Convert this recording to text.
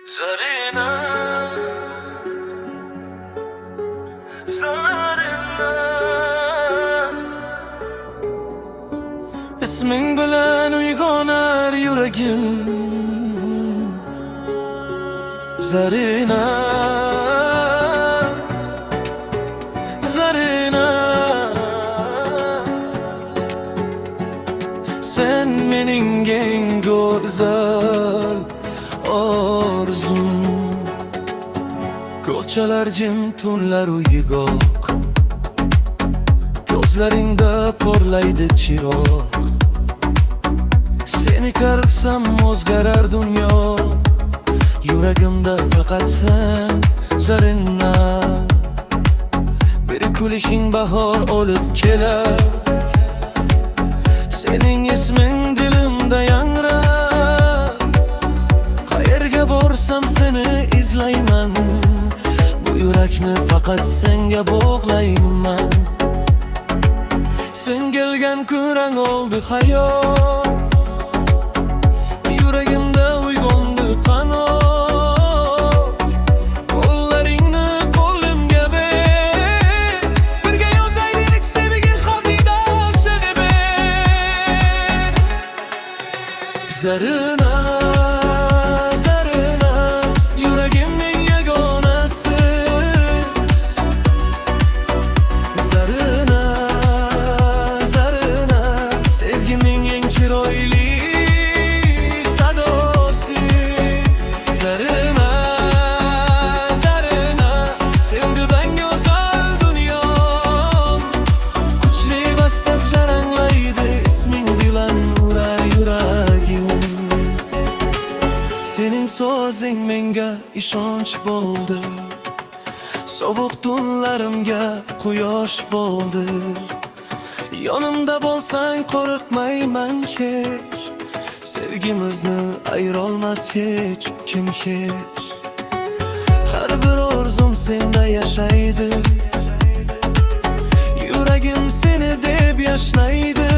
Zarina, Zarina. İsmin bilen uygonar yüreğim Zarina, Zarina. Sen mening eng go'zal orzum. Ko'chalar jim, tunlar uyg'oq, ko'zlaringda porlaydi chiroq. Seni ko'rsam o'zgarar dunyo, yuragimda faqat sen Zarina. Bir kulishing bahor olib kelar, sening isming dilimda yangrar. Qayerga borsam seni izlayman, bu yurakni faqat senga bog'layman. Sen kelgan kun oldu hayot, yuragimda uyg'ondi qanot. Qo'llaringni qo'limga ber, birga yozaylik sevgi xatida she'r. Zarina, Zarina, yuragimning yagonasi. Zarina, Zarina, sevgimning eng chiroyli sadosi. Zarina, Zarina, sevgidan go'zal dunyom. Kuchli bastab jaranglaydi isming bilan urar yuragim. Sening so'zing menga ishonch bo'ldi, sovuq tunlarimga quyosh bo'ldi. Yonimda bo'lsang qo'rqmayman hech, sevgimizni ayirolmas hech kim hech. Har bir orzum senda yashaydi, yuragim seni deb yashnaydi.